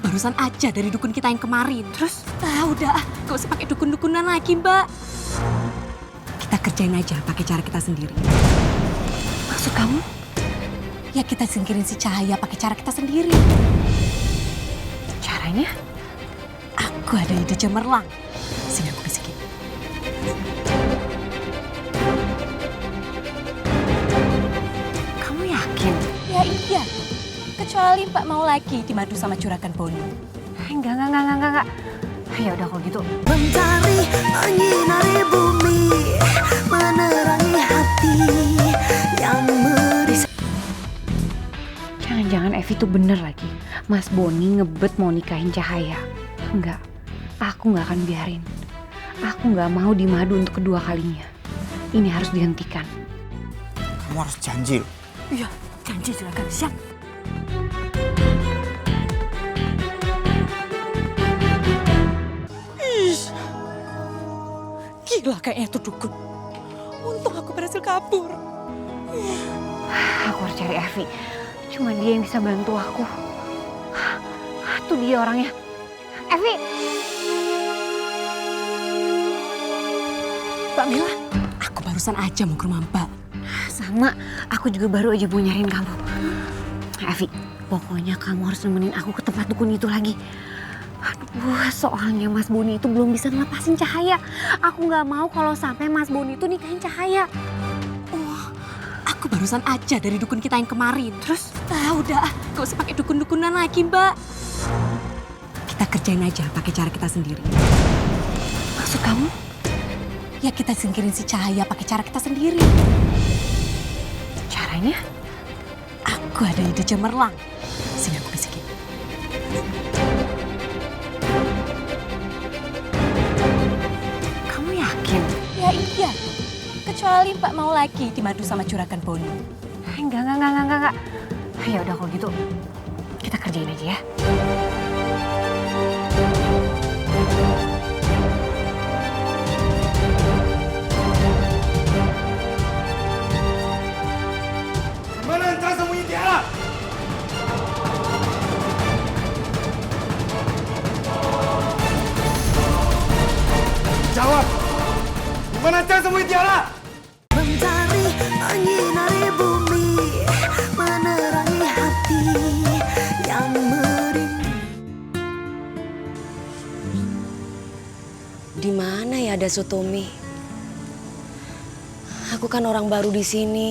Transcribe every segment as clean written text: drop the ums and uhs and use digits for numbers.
barusan aja dari dukun kita yang kemarin. Terus? Udah, gak usah pakai dukun-dukunan lagi, Mbak. Kita kerjain aja pakai cara kita sendiri. Maksud kamu? Ya kita singkirin si Cahaya pakai cara kita sendiri. Caranya? Aku ada ide cemerlang. Sini aku bisikin. Kamu yakin? Ya iya. Kecuali Mbak mau lagi dimadu sama juragan Boni. Enggak. Ya udah kalau gitu. Mencari menyinari bumi, menerangi hati yang Jangan-jangan Evi tuh bener lagi. Mas Boni ngebet mau nikahin Cahaya. Enggak, aku nggak akan biarin. Aku nggak mau dimadu untuk kedua kalinya. Ini harus dihentikan. Kamu harus janji. Iya, janji juragan. Siap. Gila kayaknya tuh dukun. Untung aku berhasil kabur. Aku harus cari Evi. Cuma dia yang bisa bantu aku. Tuh dia orangnya. Evi! Mbak Mila, aku barusan aja mau ke rumah Mbak. Sama, aku juga baru aja mau nyariin kamu. Evi, pokoknya kamu harus nemenin aku ke tempat dukun itu lagi. Aduh, soalnya Mas Boni itu belum bisa ngelepasin Cahaya. Aku nggak mau kalau sampai Mas Boni itu nikahin Cahaya. Aku barusan aja dari dukun kita yang kemarin. Terus? Udah, gak usah pakai dukun-dukunan lagi, Mbak. Kita kerjain aja pakai cara kita sendiri. Maksud kamu? Ya kita singkirin si Cahaya pakai cara kita sendiri. Caranya? Aku ada ide cemerlang. Sini aku bisikin. Kamu yakin? Ya iya. Kecuali Mbak mau lagi dimadu sama juragan Boni. Enggak. Ya udah kalau gitu, kita kerjain aja ya. Mana yang tak sembunyi Tiara? Jawab! Mana yang sembunyi Tiara? mencari menyinari bumi, menerangi hati yang merindu. Di mana ya ada Sotomi? Aku kan orang baru di sini.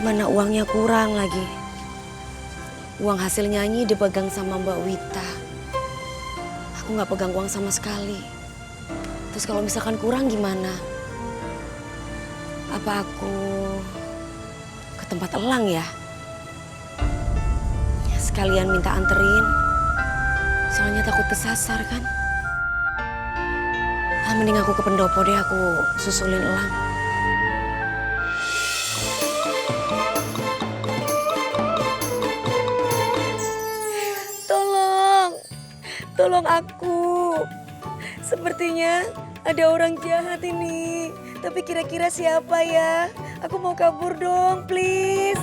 Mana uangnya kurang lagi. Uang hasil nyanyi dipegang sama Mbak Wita. Aku nggak pegang uang sama sekali. Terus kalau misalkan kurang gimana? Apa aku ke tempat Elang ya? Sekalian minta anterin. Soalnya takut kesasar kan. Mending aku ke pendopo deh, aku susulin Elang. Tolong aku. Sepertinya ada orang jahat ini. Tapi kira-kira siapa ya? Aku mau kabur dong, please.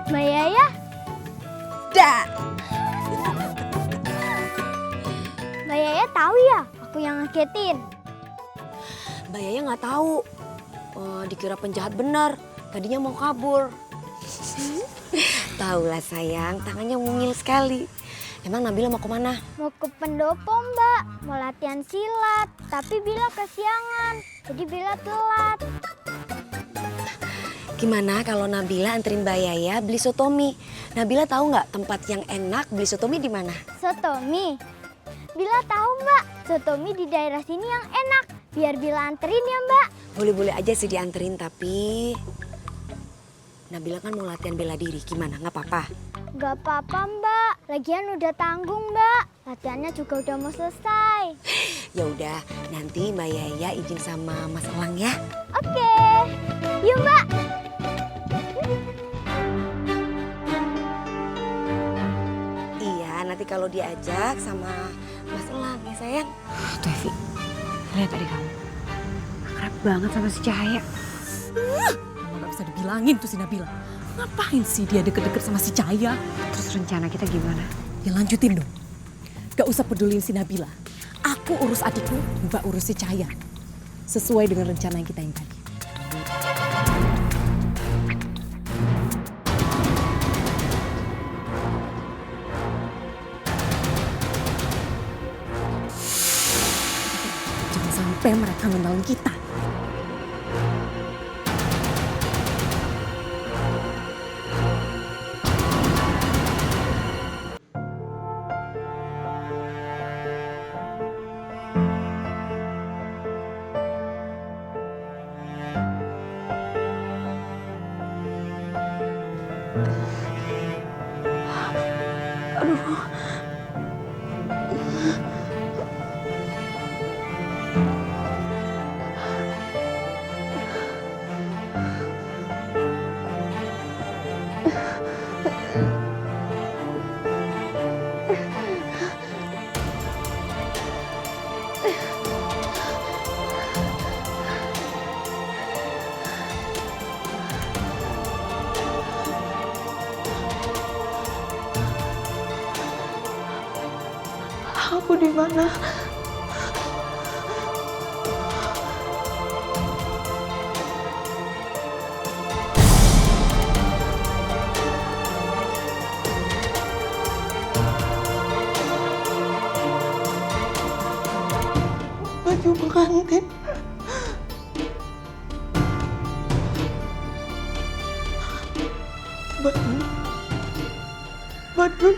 Mbak Yaya? Dah. Mbak Yaya tahu ya aku yang ngagetin? Mbak Yaya nggak tahu. Dikira penjahat benar. Tadinya mau kabur. Tahulah sayang, tangannya mungil sekali. Emang Nabila mau kemana? Mau ke pendopo Mbak, mau latihan silat. Tapi Bila kesiangan, jadi Bila telat. Gimana kalau Nabila anterin Mbak Yaya beli sotomi? Nabila tahu nggak tempat yang enak beli sotomi di mana? Sotomi? Bila tahu Mbak, sotomi di daerah sini yang enak. Biar Bila anterin ya Mbak. Boleh-boleh aja sih dianterin, tapi Nabila kan mau latihan bela diri. Gimana? Nggak apa-apa? Gak apa-apa Mbak, lagian udah tanggung Mbak. Latihannya juga udah mau selesai. Ya udah, nanti Mbak Yaya izin sama Mas Elang ya. Oke, yuk Mbak. Iya, nanti kalau diajak sama Mas Elang ya sayang. Tuh Evi, lihat tadi kamu. Akrab banget sama si Cahaya. Emang gak bisa dibilangin tuh si Nabila. Ngapain sih dia deket-deket sama si Cahaya? Terus rencana kita gimana? Ya lanjutin dong. Gak usah peduliin si Nabila. Aku urus adikku, Mbak urus si Cahaya. Sesuai dengan rencana yang kita yang tadi. Jangan sampai mereka menolong kita. Aku di mana? Baju pengantin. Badrun.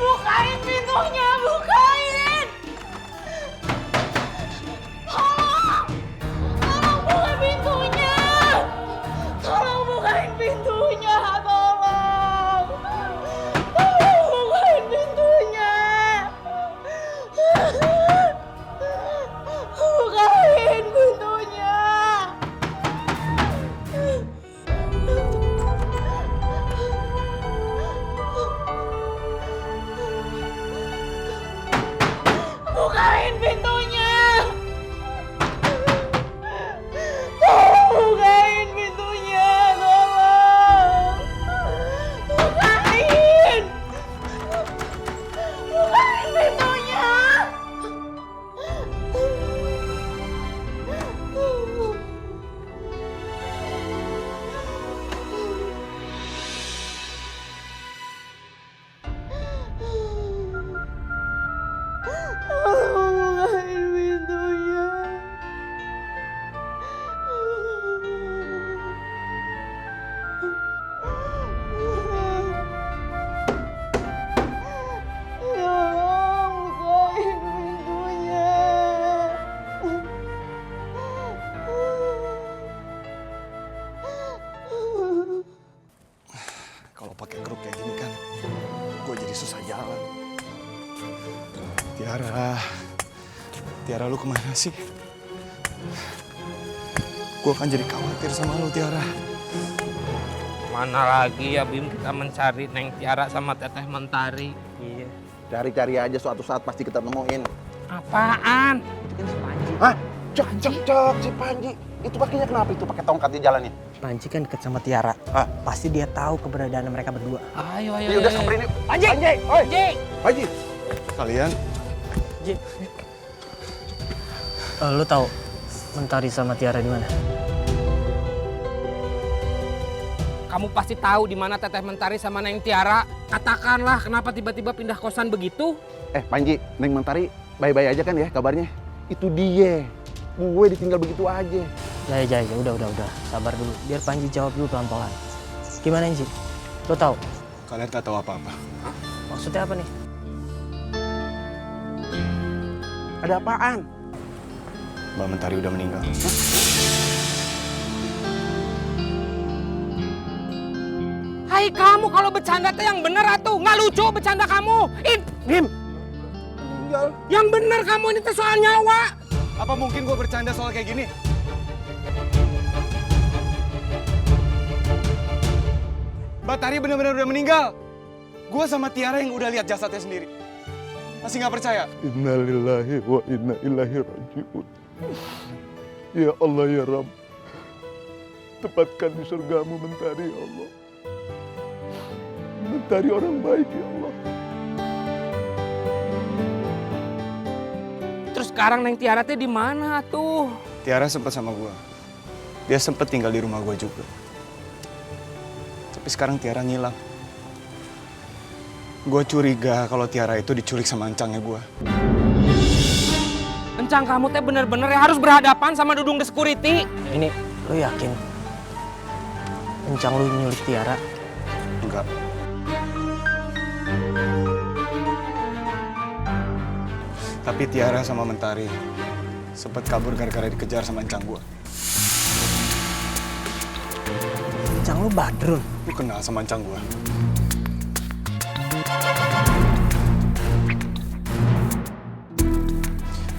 Bukain pintunya, bukain! Tolong! Tolong buka pintunya! Tolong bukain pintunya, tolong! Tolong bukain pintunya! Bukain pintunya! Bukain pintunya! Tolong bukain pintunya, tolong! Bukain! Bukain pintunya! Tolong bukain pintunya. Tolong bukain pintunya. Kalau pakai kruk kayak gini kan, gue jadi susah jalan. Tiara lu kemana sih? Gue kan jadi khawatir sama lu, Tiara. Mana lagi ya Bim, kita mencari Neng Tiara sama Teteh Mentari. Iya. Cari-cari aja, suatu saat pasti kita nemuin. Apaan? Itu kan si Panji. Hah? Cok, si Panji. Itu pakai kenapa itu pakai tongkat di jalannya? Panji kan deket sama Tiara. Ah. Pasti dia tahu keberadaan mereka berdua. Ayo. Ya udah samperin yuk. Panji! Oi! Panji! Kalian Lu tahu Mentari sama Tiara di mana? Kamu pasti tahu di mana Teteh Mentari sama Neng Tiara. Katakanlah kenapa tiba-tiba pindah kosan begitu? Panji, Neng Mentari baik-baik aja kan ya kabarnya? Itu dia. Gue ditinggal begitu aja. Ya, udah. Sabar dulu. Biar Panji jawab dulu pelan-pelan. Gimana, Nji? Lu tahu? Kalian gak tahu apa-apa. Maksudnya apa nih? Ada apaan? Mbak Mentari udah meninggal. Hai kamu kalau bercanda teh yang bener atuh. Nggak lucu bercanda kamu. Bim! Yang bener kamu ini teh soal nyawa. Apa mungkin gue bercanda soal kayak gini? Mbak Tari benar-benar udah meninggal. Gue sama Tiara yang udah lihat jasadnya sendiri. Masih nggak percaya? Innalillahi wa inna ilaihi raji'un. Ya Allah ya Rabb, tempatkan di surgamu Mentari ya Allah. Mentari orang baik ya Allah. Terus sekarang Neng Tiara teh di mana tuh? Tiara sempat sama gua. Dia sempat tinggal di rumah gua juga. Tapi sekarang Tiara ngilang. Gua curiga kalau Tiara itu diculik sama encangnya gua. Encang kamu teh bener-bener ya harus berhadapan sama Dudung the Security. Ini lu yakin? Encang lu nyulik Tiara? Enggak. Tapi Tiara sama Mentari sempat kabur gara-gara dikejar sama encang gua. Encang lu Badrun? Lu kenal sama encang gua?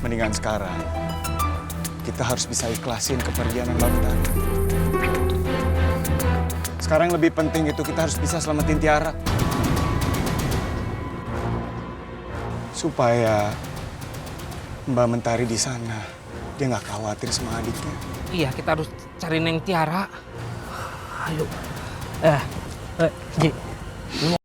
Mendingan sekarang kita harus bisa ikhlasin kepergian Mbak Mentari. Sekarang yang lebih penting itu kita harus bisa selamatin Tiara. Supaya Mbak Mentari di sana dia nggak khawatir sama adiknya. Iya, kita harus cari Neng Tiara. Ayo. Ji, lu mau